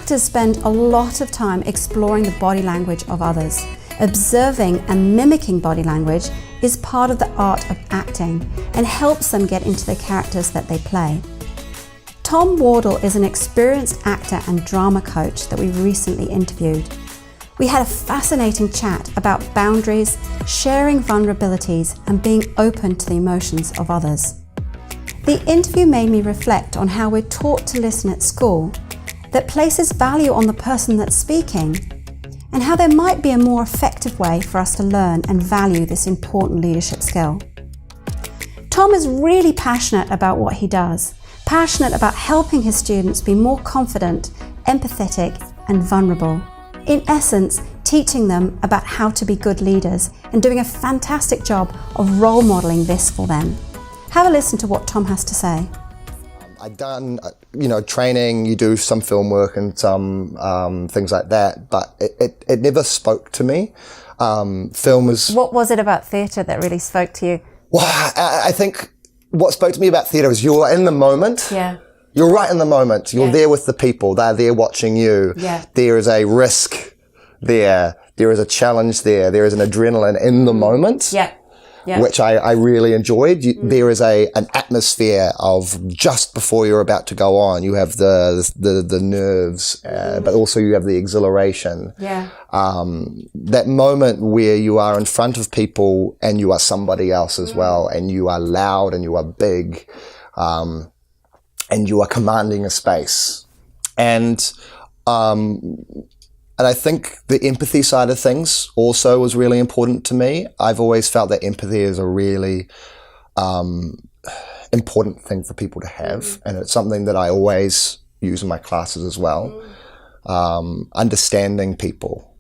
Actors spend a lot of time exploring the body language of others. Observing and mimicking body language is part of the art of acting and helps them get into the characters that they play. Tom Wardle is an experienced actor and drama coach that we recently interviewed. We had a fascinating chat about boundaries, sharing vulnerabilities, and being open to the emotions of others. The interview made me reflect on how we're taught to listen at school, that places value on the person that's speaking, and how there might be a more effective way for us to learn and value this important leadership skill. Tom is really passionate about what he does, passionate about helping his students be more confident, empathetic, and vulnerable. In essence, teaching them about how to be good leaders and doing a fantastic job of role modelling this for them. Have a listen to what Tom has to say. I'd done, training, you do some film work and some things like that, but it never spoke to me. Film was... What was it about theatre that really spoke to you? Well, I think what spoke to me about theatre is you're in the moment. Yeah. You're right in the moment. You're there with the people. They're there watching you. Yeah. There is a risk there. There is a challenge there. There is an adrenaline in the moment. Yeah. Yeah. Which I really enjoyed. There is an atmosphere of just before you're about to go on. You have the nerves, but also you have the exhilaration. Yeah. That moment where you are in front of people and you are somebody else as well, and you are loud and you are big, and you are commanding a space. And I think the empathy side of things also was really important to me. I've always felt that empathy is a really important thing for people to have. And it's something that I always use in my classes as well. Understanding people,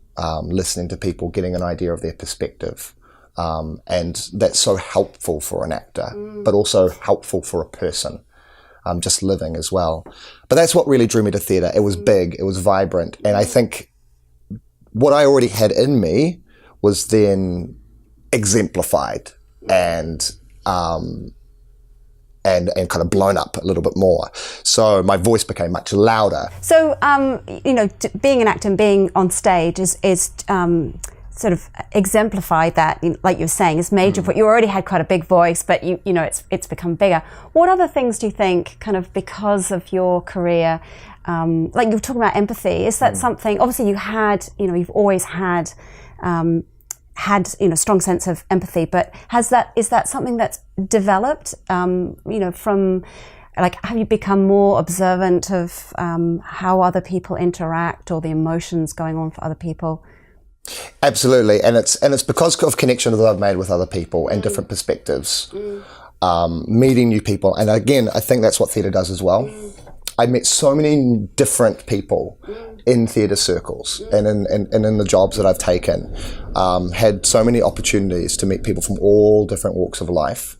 listening to people, getting an idea of their perspective. And that's so helpful for an actor, but also helpful for a person. Just living as well. But that's what really drew me to theatre. It was big, it was vibrant. And I think what I already had in me was then exemplified and kind of blown up a little bit more. So my voice became much louder. So, being an actor and being on stage is sort of exemplified that, like you were saying, is major. But you already had quite a big voice, but it's become bigger. What other things do you think, kind of because of your career, like you were talking about empathy, is that something? Obviously, you've always had strong sense of empathy, but is that something that's developed? From like, have you become more observant of how other people interact or the emotions going on for other people? Absolutely, and it's because of connections that I've made with other people and different perspectives, meeting new people, and again, I think that's what theatre does as well. I met so many different people in theatre circles and in the jobs that I've taken. Had so many opportunities to meet people from all different walks of life,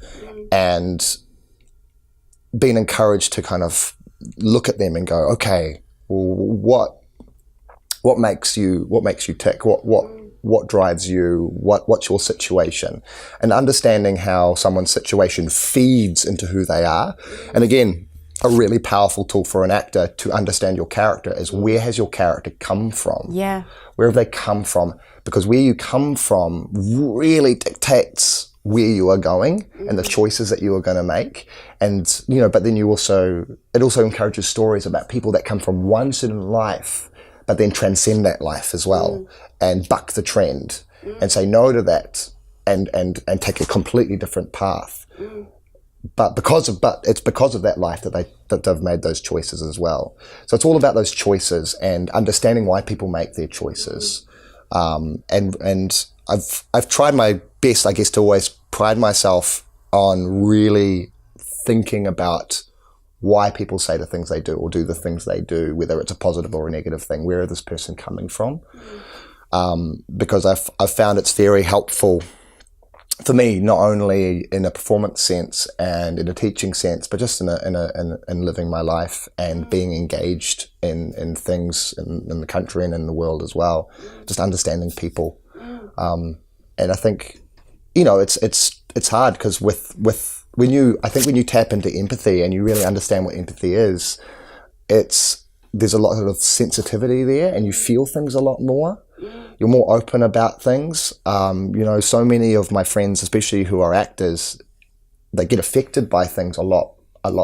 and been encouraged to kind of look at them and go, okay, well, what makes you tick? What drives you? What's your situation? And understanding how someone's situation feeds into who they are. And again, a really powerful tool for an actor to understand your character is, where has your character come from? Yeah. Where have they come from? Because where you come from really dictates where you are going and the choices that you are going to make. And, but then it also encourages stories about people that come from one certain life, but then transcend that life as well and buck the trend and say no to that and take a completely different path. But it's because of that life that they've made those choices as well. So it's all about those choices and understanding why people make their choices. And I've tried my best, I guess, to always pride myself on really thinking about why people say the things they do or do the things they do, whether it's a positive or a negative thing. Where is this person coming from? Because I've found it's very helpful for me, not only in a performance sense and in a teaching sense, but just in living my life and being engaged in things in the country and in the world as well. Just understanding people, and I think it's hard because when you tap into empathy and you really understand what empathy is, there's a lot of sensitivity there, and you feel things a lot more. You're more open about things. So many of my friends, especially who are actors, they get affected by things a lot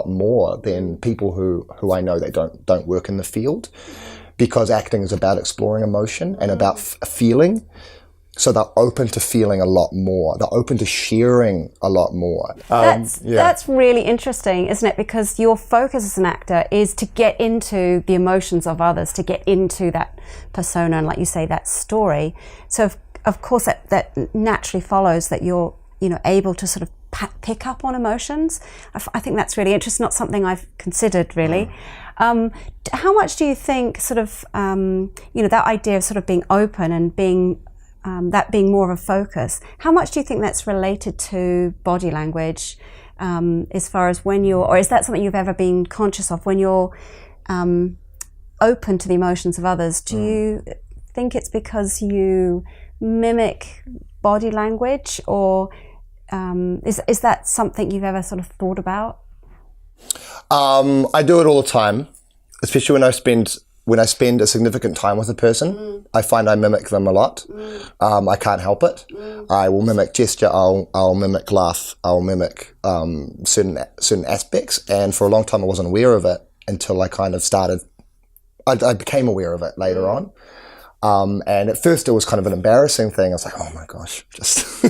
more than people who I know that don't work in the field, because acting is about exploring emotion and about feeling. So they're open to feeling a lot more. They're open to sharing a lot more. That's really interesting, isn't it? Because your focus as an actor is to get into the emotions of others, to get into that persona, and like you say, that story. So of course that naturally follows that you're able to sort of pick up on emotions. I think that's really interesting. Not something I've considered really. How much do you think sort of that idea of sort of being open and being that being more of a focus, how much do you think that's related to body language, as far as when you're, or is that something you've ever been conscious of when you're open to the emotions of others? Do you think it's because you mimic body language, or is that something you've ever sort of thought about? I do it all the time, especially when I spend a significant time with a person. I find I mimic them a lot. I can't help it. I will mimic gesture, I'll mimic laugh, I'll mimic certain aspects, and for a long time I wasn't aware of it until I kind of started, I became aware of it later on. And at first it was kind of an embarrassing thing. I was like, oh my gosh, just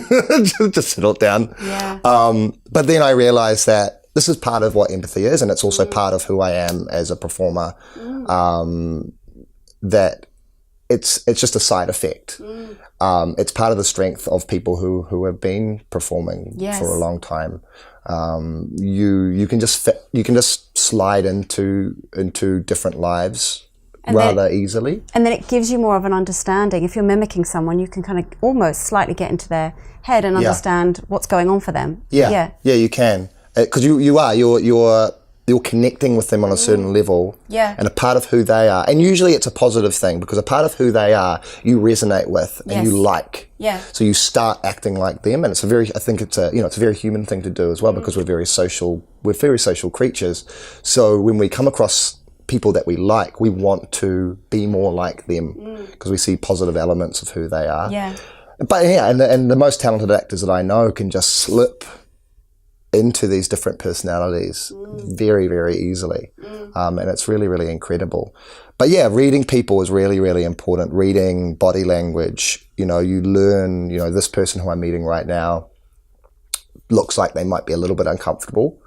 just settle down. Yeah. But then I realized that this is part of what empathy is, and it's also part of who I am as a performer. That it's just a side effect. It's part of the strength of people who have been performing for a long time. You can just slide into different lives rather easily. And then it gives you more of an understanding. If you're mimicking someone, you can kind of almost slightly get into their head and understand what's going on for them. Yeah, you can. Because you're connecting with them on a certain level, and a part of who they are, and usually it's a positive thing, because a part of who they are you resonate with and you like. So you start acting like them, and I think it's a very human thing to do as well, because we're very social creatures. So when we come across people that we like, we want to be more like them, because we see positive elements of who they are. But and the most talented actors that I know can just slip into these different personalities very, very easily. And it's really, really incredible. But yeah, reading people is really, really important. Reading body language, you learn, this person who I'm meeting right now looks like they might be a little bit uncomfortable.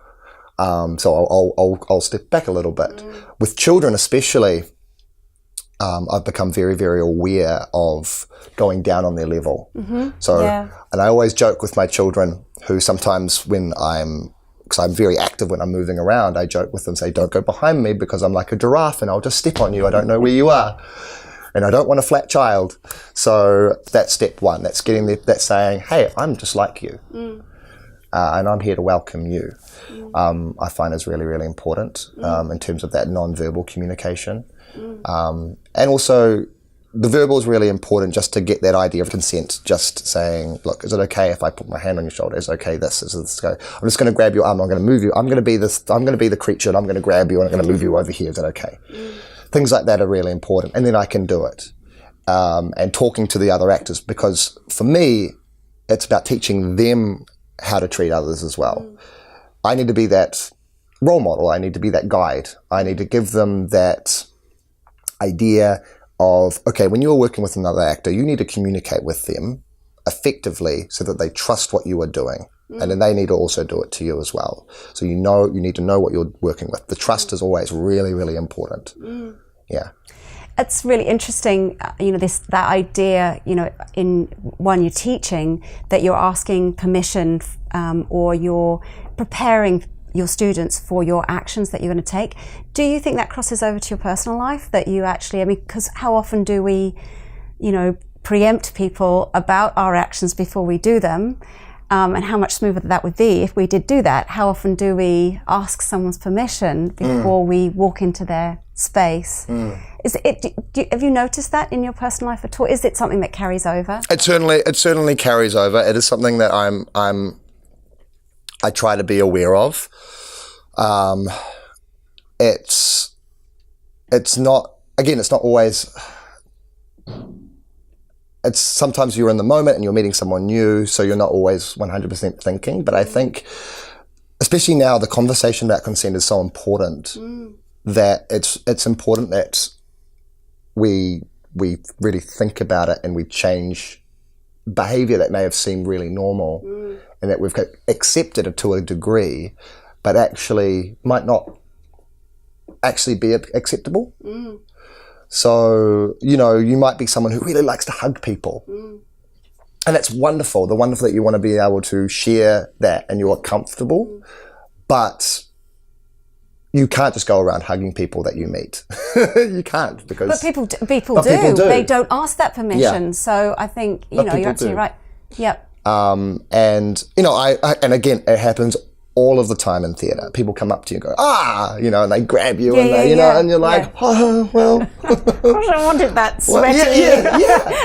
So I'll step back a little bit. With children especially, I've become very, very aware of going down on their level. And I always joke with my children, who sometimes because I'm very active when I'm moving around, I joke with them, say, don't go behind me because I'm like a giraffe and I'll just step on you. I don't know where you are. And I don't want a flat child. So that's step one. That's getting there, that's saying, hey, I'm just like you. And I'm here to welcome you. I find is really, really important in terms of that non-verbal communication. And also the verbal is really important, just to get that idea of consent, just saying, look, is it okay if I put my hand on your shoulder? Is it okay this go? I'm just going to grab your arm, I'm going to move you, I'm going to be the creature, and I'm going to grab you and I'm going to move you over here. Is that okay? Things like that are really important, and then I can do it. And talking to the other actors, because for me it's about teaching them how to treat others as well. I need to be that role model, I need to be that guide, I need to give them that idea of, okay, when you're working with another actor, you need to communicate with them effectively so that they trust what you are doing. And then they need to also do it to you as well. So you need to know what you're working with. The trust is always really, really important. Yeah. It's really interesting, that idea, in when you're teaching, that you're asking permission, or you're preparing your students for your actions that you're going to take. Do you think that crosses over to your personal life, that you actually, because how often do we, preempt people about our actions before we do them? And how much smoother that would be if we did do that. How often do we ask someone's permission before we walk into their space? Have you noticed that in your personal life at all? Is it something that carries over? It certainly carries over. It is something that I try to be aware of. it's not always, it's sometimes you're in the moment and you're meeting someone new, so you're not always 100% thinking. But I think, especially now, the conversation about consent is so important that it's important that we really think about it and we change behaviour that may have seemed really normal and that we've accepted it to a degree, but actually might not actually be acceptable. So, you might be someone who really likes to hug people. And that's wonderful. The wonderful that you want to be able to share that and you're comfortable, but you can't just go around hugging people that you meet. You can't, because... But people do. They don't ask that permission. Yeah. So I think, you're absolutely right. Yep. And again, it happens all of the time in theatre. People come up to you and go, and they grab you and you're like, oh, well. I wanted that sweaty.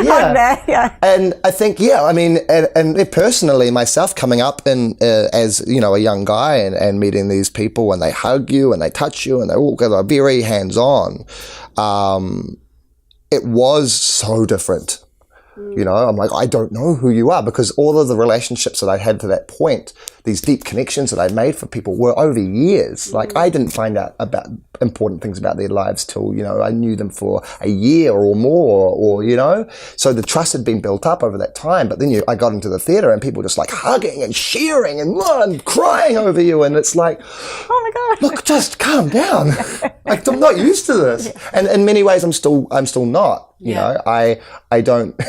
Yeah. And I think, and personally, myself coming up as, a young guy and meeting these people and they hug you and they touch you and they all are very hands-on, it was so different. I'm like, I don't know who you are, because all of the relationships that I had to that point, these deep connections that I made for people were over years. Like, I didn't find out about important things about their lives till, I knew them for a year or more, or so the trust had been built up over that time. But then I got into the theatre and people just like hugging and cheering and crying over you. And it's like, oh my God, look, just calm down. Like, I'm not used to this. And in many ways, I'm still not. I don't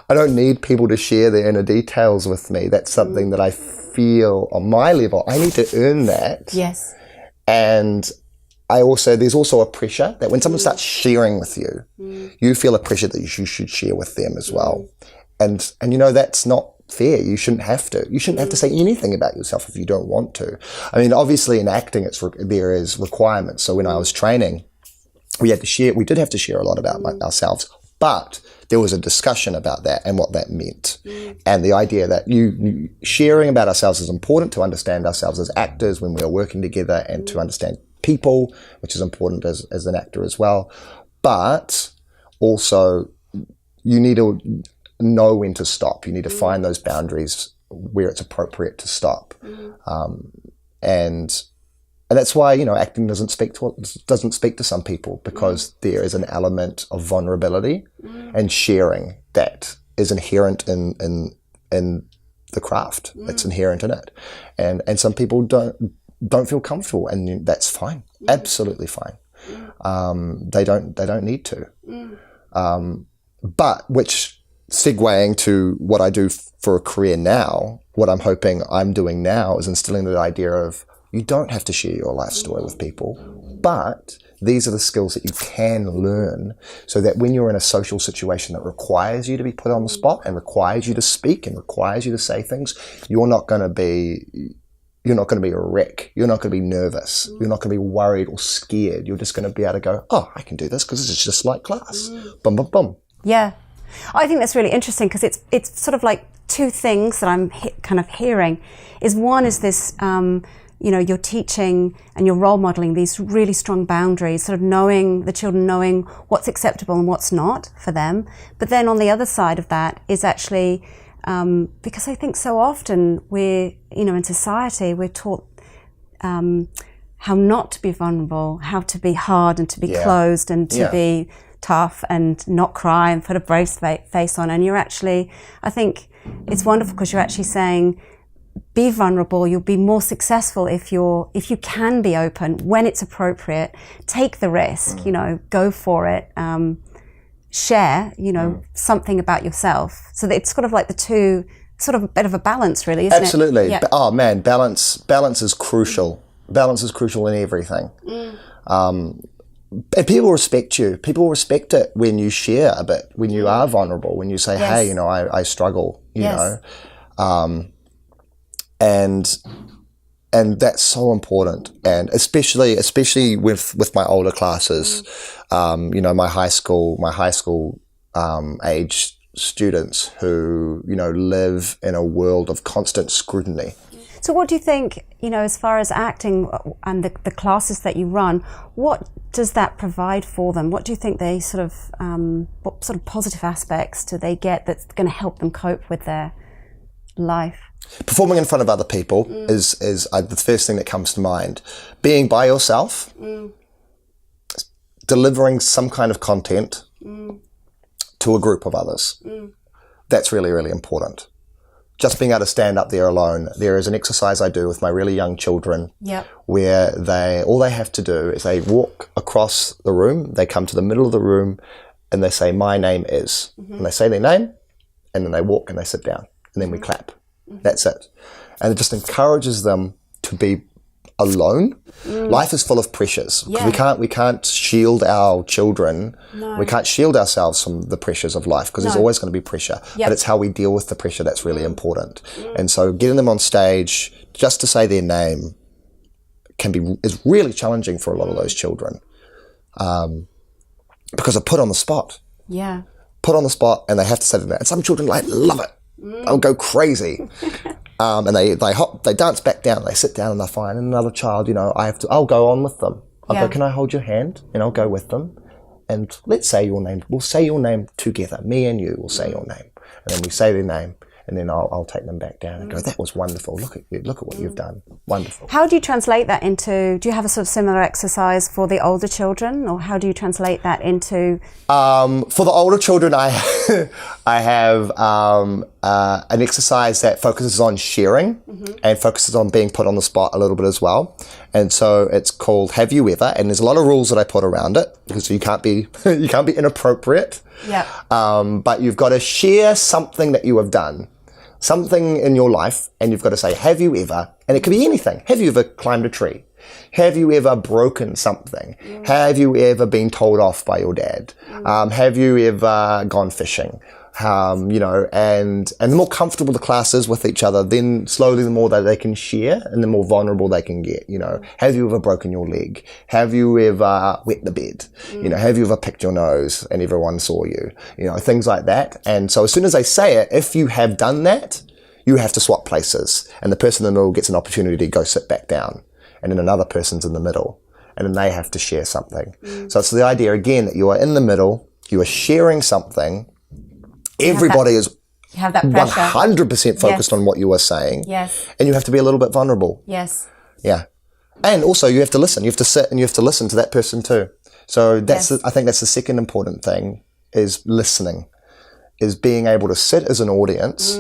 I don't need people to share their inner details with me. That's something that I feel on my level. I need to earn that. Yes. And there's also a pressure that when someone starts sharing with you, you feel a pressure that you should share with them as well. And that's not fair. You shouldn't have to. You shouldn't have to say anything about yourself if you don't want to. I mean, obviously in acting, there is requirements. So when I was training, we did have to share a lot about ourselves, but there was a discussion about that and what that meant. And the idea that you sharing about ourselves is important to understand ourselves as actors when we are working together, and to understand people, which is important as an actor as well. But also, you need to know when to stop. You need to find those boundaries where it's appropriate to stop. And that's why, acting doesn't speak to some people, because there is an element of vulnerability and sharing that is inherent in the craft. It's inherent in it. And some people don't feel comfortable, and that's fine. Absolutely fine. They don't need to. But which, segueing to what I do for a career now, what I'm hoping I'm doing now is instilling the idea of, you don't have to share your life story with people, but these are the skills that you can learn, so that when you're in a social situation that requires you to be put on the spot and requires you to speak and requires you to say things, you're not going to be a wreck. You're not going to be nervous. You're not going to be worried or scared. You're just going to be able to go, oh, I can do this because it's just like class. Boom, boom, boom. Yeah. I think that's really interesting, because it's sort of like two things that I'm kind of hearing. One is this, you're teaching and you're role modeling these really strong boundaries, sort of knowing the children, knowing what's acceptable and what's not for them. But then on the other side of that is actually, because I think so often in society, we're taught how not to be vulnerable, how to be hard and to be closed and to be tough and not cry and put a brave face on. And you're actually, I think it's wonderful, because you're actually saying, be vulnerable. You'll be more successful if you can be open when it's appropriate. Take the risk, go for it. Share, something about yourself. So that it's sort of like the two, sort of a bit of a balance, really, isn't Absolutely. it? Yeah. Oh man, balance is crucial. Balance is crucial in everything. And people respect you. People respect it when you share a bit, when you are vulnerable, when you say, hey, I struggle, you know. And that's so important, and especially with my older classes, my high school age students who live in a world of constant scrutiny. So what do you think, as far as acting and the classes that you run, what does that provide for them? What do you think they what sort of positive aspects do they get that's going to help them cope with their life? Performing in front of other people is the first thing that comes to mind. Being by yourself, delivering some kind of content to a group of others. That's really, really important. Just being able to stand up there alone. There is an exercise I do with my really young children where all they have to do is they walk across the room, they come to the middle of the room and they say, "My name is," and they say their name and then they walk and they sit down and then we clap. That's it. And it just encourages them to be alone. Life is full of pressures. We can't shield our children. No. We can't shield ourselves from the pressures of life because there's always going to be pressure. But it's how we deal with the pressure that's really important. And so getting them on stage just to say their name is really challenging for a lot of those children because they're put on the spot. Put on the spot and they have to say their name. And some children love it. They'll go crazy. And they hop, they dance back down, they sit down and they find another child, I'll go on with them. I'll go, "Can I hold your hand?" And I'll go with them. And let's say your name. We'll say your name together. Me and you will say your name. And then we say their name. And then I'll take them back down and go, "That was wonderful. Look at you. Look at what you've done. Wonderful." How do you translate that into, do you have a sort of similar exercise for the older children? Or how do you translate that into? For the older children, I have an exercise that focuses on sharing and focuses on being put on the spot a little bit as well. And so it's called "Have You Ever?" And there's a lot of rules that I put around it because you can't be inappropriate. But you've got to share something that you have done. Something in your life, and you've got to say, "Have you ever?" And it could be anything. Have you ever climbed a tree? Have you ever broken something? Have you ever been told off by your dad? Have you ever gone fishing? And the more comfortable the class is with each other, then slowly the more that they can share and the more vulnerable they can get. Have you ever broken your leg? Have you ever wet the bed? Have you ever picked your nose and everyone saw you? Things like that. And so as soon as they say it, if you have done that, you have to swap places. And the person in the middle gets an opportunity to go sit back down. And then another person's in the middle. And then they have to share something. So it's the idea again that you are in the middle, you are sharing something. Everybody is 100% focused on what you are saying. And you have to be a little bit vulnerable. And also you have to listen. You have to sit and you have to listen to that person too. So I think that's the second important thing is listening, is being able to sit as an audience,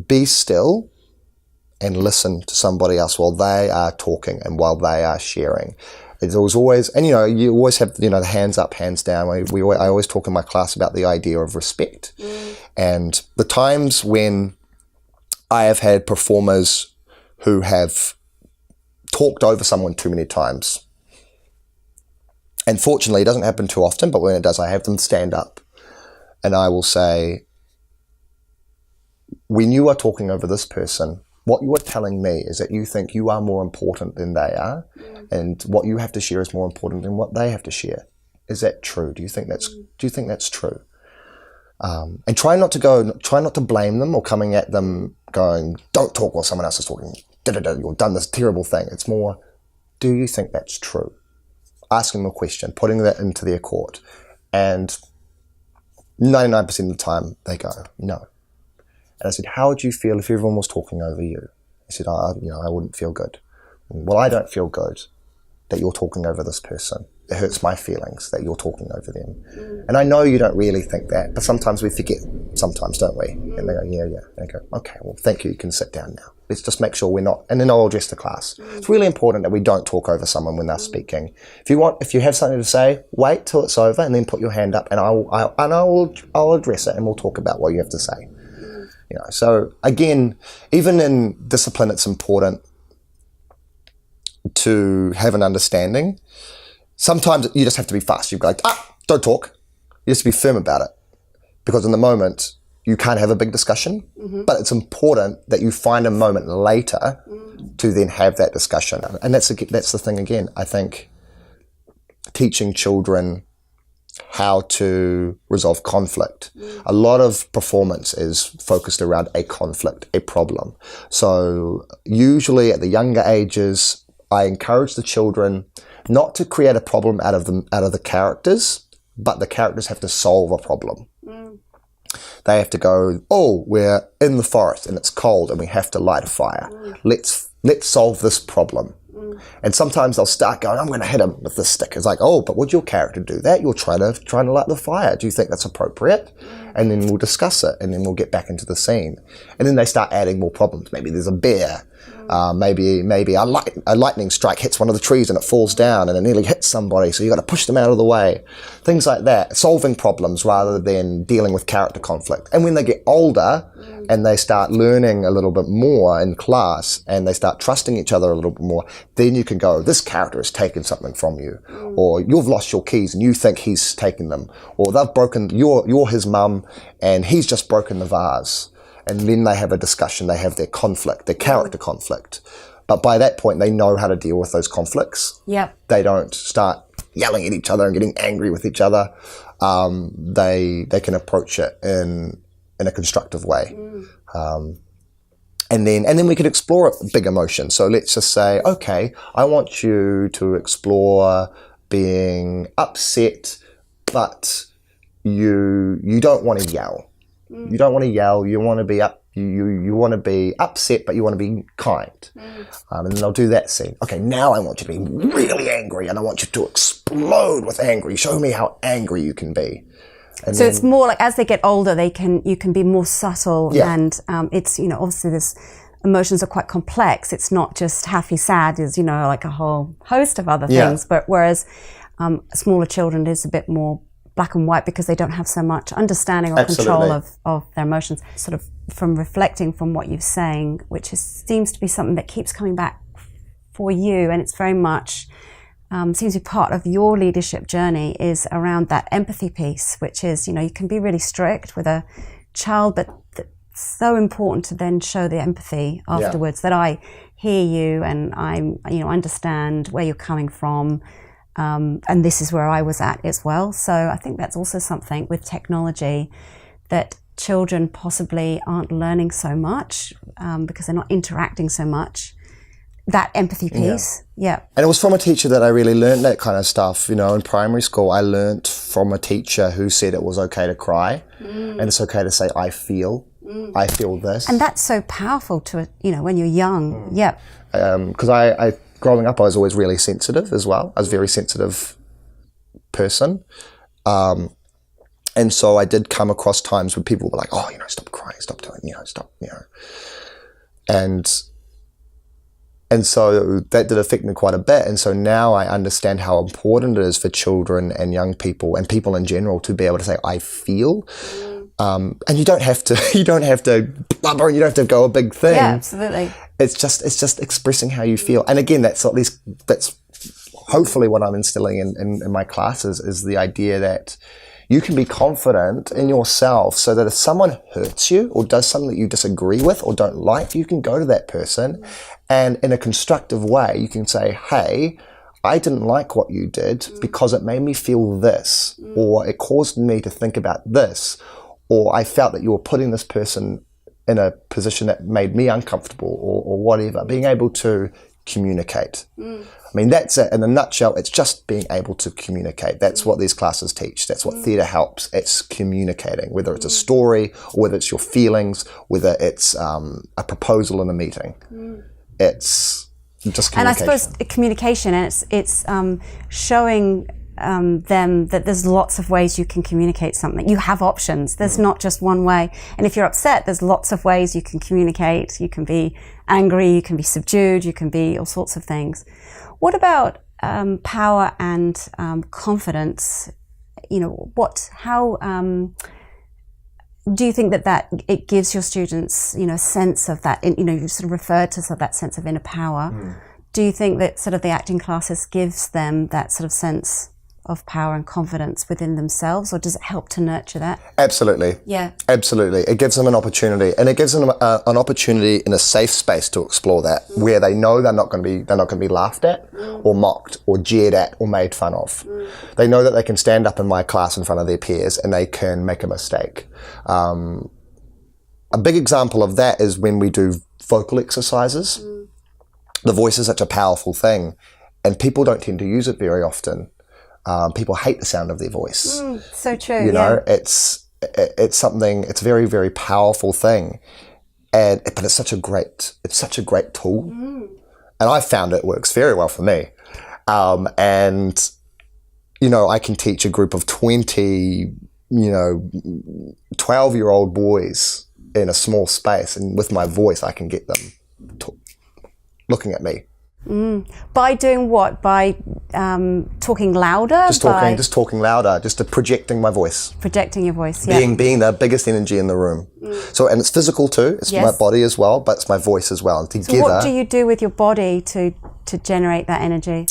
be still and listen to somebody else while they are talking and while they are sharing. It was always, and you always have, the hands up, hands down. I always talk in my class about the idea of respect. And the times when I have had performers who have talked over someone too many times. And fortunately, it doesn't happen too often, but when it does, I have them stand up and I will say, "When you are talking over this person, what you are telling me is that you think you are more important than they are, and what you have to share is more important than what they have to share. Is that true? Do you think that's true?" And try not to blame them or coming at them going, "Don't talk while someone else is talking. You've done this terrible thing." It's more, do you think that's true? Asking them a question, putting that into their court. And 99% of the time they go, "No." And I said, "How would you feel if everyone was talking over you?" I said, I wouldn't feel good." "Well, I don't feel good that you're talking over this person. It hurts my feelings that you're talking over them. And I know you don't really think that, but sometimes we forget, don't we?" And they go, "Yeah. And I go, "Okay, well, thank you. You can sit down now. Let's just make sure we're not," and then I'll address the class. It's really important that we don't talk over someone when they're speaking. If you have something to say, wait till it's over and then put your hand up and I'll address it and we'll talk about what you have to say. So again, even in discipline, it's important to have an understanding. Sometimes you just have to be fast. You go like, "Don't talk." You have to be firm about it because in the moment you can't have a big discussion, but it's important that you find a moment later to then have that discussion. And that's the thing again. I think teaching children how to resolve conflict. A lot of performance is focused around a conflict, a problem. So usually at the younger ages, I encourage the children not to create a problem out of the characters, but the characters have to solve a problem. They have to go, oh, we're in the forest and it's cold and we have to light a fire. Let's solve this problem. And sometimes they'll start going, I'm going to hit him with this stick. It's like, oh, but would your character do that? You're trying to light the fire. Do you think that's appropriate? And then we'll discuss it, and then we'll get back into the scene. And then they start adding more problems. Maybe there's a bear. Maybe a lightning strike hits one of the trees and it falls down and it nearly hits somebody, so you got to push them out of the way. Things like that. Solving problems rather than dealing with character conflict. And when they get older and they start learning a little bit more in class and they start trusting each other a little bit more, then you can go, this character has taken something from you, or you've lost your keys and you think he's taken them, or they've broken, you're his mum and he's just broken the vase. And then they have a discussion, they have their conflict, their character conflict. But by that point, they know how to deal with those conflicts. Yep. They don't start yelling at each other and getting angry with each other. They can approach it in a constructive way. And then we could explore big emotions. So let's just say, okay, I want you to explore being upset, but you don't want to yell. You don't want to yell. You want to be you want to be upset, but you want to be kind. And then they'll do that scene. Okay, now I want you to be really angry, and I want you to explode with anger. Show me how angry you can be. And so it's more like as they get older, you can be more subtle, and it's obviously this emotions are quite complex. It's not just happy, sad. There's like a whole host of other things. But whereas smaller children is a bit more black and white because they don't have so much understanding or control of their emotions. Sort of from reflecting from what you're saying, which seems to be something that keeps coming back for you, and it's very much seems to be part of your leadership journey, is around that empathy piece, which is, you can be really strict with a child, but it's so important to then show the empathy afterwards, that I hear you and I understand where you're coming from. And this is where I was at as well. So I think that's also something with technology that children possibly aren't learning so much because they're not interacting so much. That empathy piece, And it was from a teacher that I really learned that kind of stuff. In primary school, I learned from a teacher who said it was okay to cry and it's okay to say, I feel this. And that's so powerful to, when you're young. Because I growing up, I was always really sensitive as well. I was a very sensitive person. And so I did come across times when people were like, oh, stop crying, stop doing, stop. And so that did affect me quite a bit. And so now I understand how important it is for children and young people and people in general to be able to say, I feel. And you don't have to blubber, and you don't have to go a big thing. Yeah, absolutely. It's just expressing how you feel. And again, that's hopefully what I'm instilling in my classes, is the idea that you can be confident in yourself, so that if someone hurts you or does something that you disagree with or don't like, you can go to that person and in a constructive way, you can say, hey, I didn't like what you did because it made me feel this, or it caused me to think about this, or I felt that you were putting this person in a position that made me uncomfortable, or whatever. Being able to communicate. I mean, that's it. In a nutshell, it's just being able to communicate. That's what these classes teach. That's what theatre helps. It's communicating, whether it's a story, or whether it's your feelings, whether it's a proposal in a meeting. It's just communication. And I suppose communication, and it's showing them that there's lots of ways you can communicate something. You have options. There's not just one way. And if you're upset, there's lots of ways you can communicate. You can be angry, you can be subdued, you can be all sorts of things. What about power and confidence? How do you think that it gives your students, a sense of that, you sort of referred to that sense of inner power. Do you think that sort of the acting classes gives them that sort of sense of power and confidence within themselves, or does it help to nurture that? Absolutely. Yeah. Absolutely. It gives them an opportunity, and it gives them an opportunity in a safe space to explore that, where they know they're not going to be laughed at or mocked or jeered at or made fun of. They know that they can stand up in my class in front of their peers and they can make a mistake. A big example of that is when we do vocal exercises. The voice is such a powerful thing, and people don't tend to use it very often. People hate the sound of their voice. So true. You know, it's something. It's a very, very powerful thing, but it's such a great tool, and I've found it works very well for me. And you know, I can teach a group of 20, 12-year-old boys in a small space, and with my voice, I can get them looking at me. By doing what? By talking louder? Just talking louder, just projecting my voice. Projecting your voice, yeah. Being the biggest energy in the room. So, and it's physical too, it's my body as well, but it's my voice as well. And together. So what do you do with your body to generate that energy?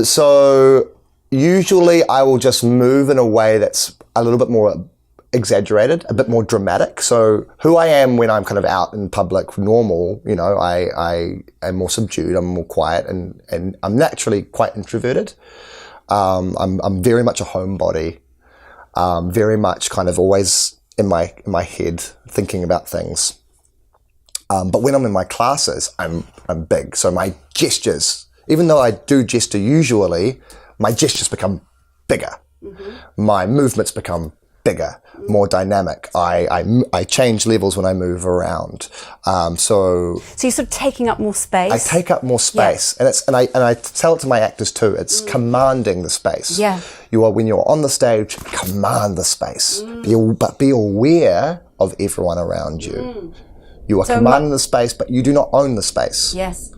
So usually I will just move in a way that's a little bit more exaggerated, a bit more dramatic. So who I am when I'm kind of out in public, normal, I am more subdued, I'm more quiet, and I'm naturally quite introverted. I'm very much a homebody, very much kind of always in my head thinking about things. But when I'm in my classes, I'm big. So my gestures, even though I do gesture usually, my gestures become bigger. My movements become bigger, more dynamic. I change levels when I move around. So you're sort of taking up more space. I take up more space, and I tell it to my actors too. It's commanding the space. Yeah. When you're on the stage, command the space. But be aware of everyone around you. You are commanding the space, but you do not own the space. Yes.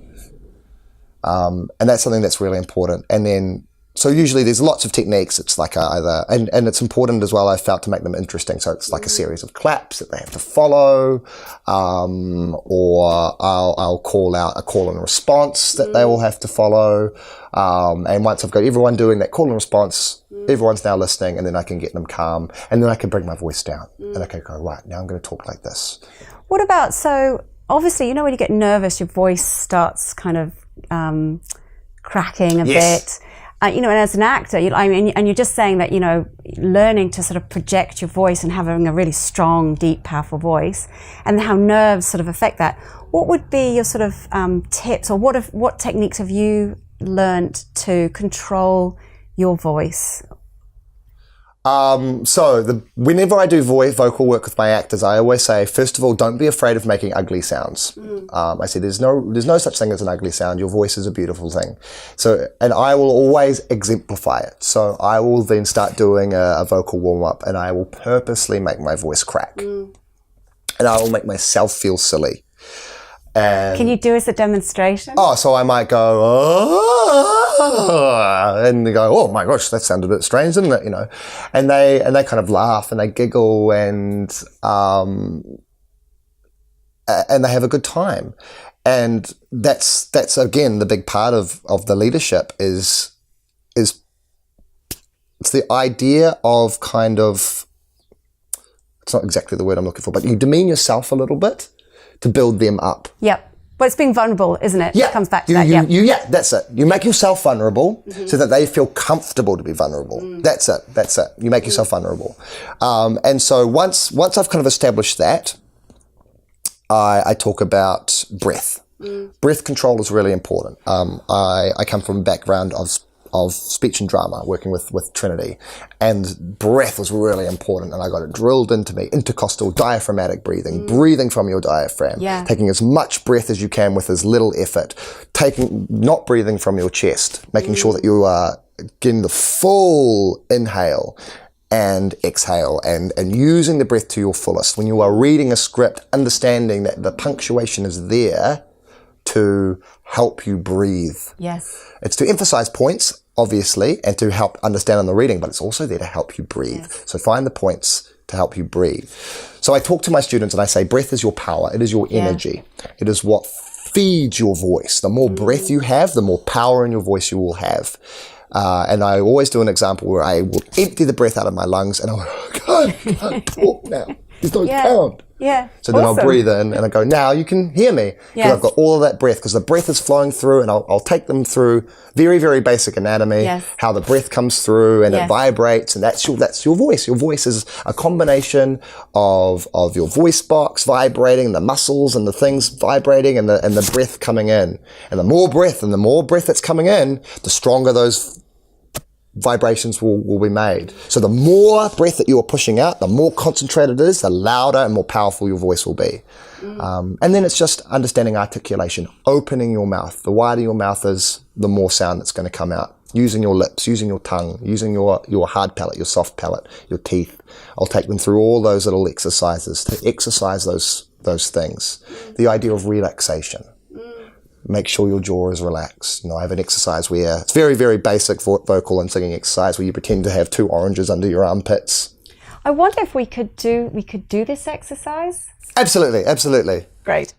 And that's something that's really important. And then, so usually there's lots of techniques. It's like and it's important as well, I felt, to make them interesting. So it's like a series of claps that they have to follow, or I'll call out a call and response that they all have to follow. And once I've got everyone doing that call and response, everyone's now listening, and then I can get them calm, and then I can bring my voice down, and I can go, right, now I'm going to talk like this. What about, so obviously, when you get nervous, your voice starts kind of cracking a bit. And as an actor, and you're just saying that, learning to sort of project your voice and having a really strong, deep, powerful voice, and how nerves sort of affect that. What would be your sort of tips, or what techniques have you learnt to control your voice? Whenever I do vocal work with my actors, I always say, first of all, don't be afraid of making ugly sounds. I say there's no such thing as an ugly sound. Your voice is a beautiful thing. And I will always exemplify it. So I will then start doing a vocal warm-up, and I will purposely make my voice crack. And I will make myself feel silly. Can you do us a demonstration? So I might go, and they go, oh my gosh, that sounded a bit strange, didn't it? And they kind of laugh and they giggle, and they have a good time. And that's again the big part of the leadership is it's the idea of kind of, it's not exactly the word I'm looking for, but you demean yourself a little bit to build them up. Yep. But it's being vulnerable, isn't it? Yeah. It comes back to that. That's it. You make yourself vulnerable so that they feel comfortable to be vulnerable. That's it. You make yourself vulnerable. And so once I've kind of established that, I talk about breath. Breath control is really important. I come from a background of speech and drama, working with Trinity, and breath was really important, and I got it drilled into me. Intercostal diaphragmatic breathing from your diaphragm, taking as much breath as you can with as little effort, not breathing from your chest, making sure that you are getting the full inhale and exhale, and using the breath to your fullest. When you are reading a script, understanding that the punctuation is there to help you breathe. Yes. It's to emphasize points, obviously, and to help understand on the reading, but it's also there to help you breathe. Yes. So find the points to help you breathe. So I talk to my students and I say, breath is your power. It is your energy. It is what feeds your voice. The more breath you have, the more power in your voice you will have. And I always do an example where I will empty the breath out of my lungs and I can't talk now. There's no sound. Yeah. So then I'll breathe in and I go, now you can hear me. Because I've got all of that breath, because the breath is flowing through, and I'll take them through very, very basic anatomy, how the breath comes through and it vibrates, and that's your voice. Your voice is a combination of your voice box vibrating, the muscles and the things vibrating, and the breath coming in. And the more breath that's coming in, the stronger those vibrations will be made. So the more breath that you are pushing out, the more concentrated it is, the louder and more powerful your voice will be. And then it's just understanding articulation, opening your mouth. The wider your mouth is, the more sound that's going to come out. Using your lips, using your tongue, using your hard palate, your soft palate, your teeth. I'll take them through all those little exercises to exercise those things. The idea of relaxation. Make sure your jaw is relaxed. I have an exercise where it's very, very basic vocal and singing exercise where you pretend to have 2 oranges under your armpits. I wonder if we could do this exercise. Absolutely, absolutely. Great.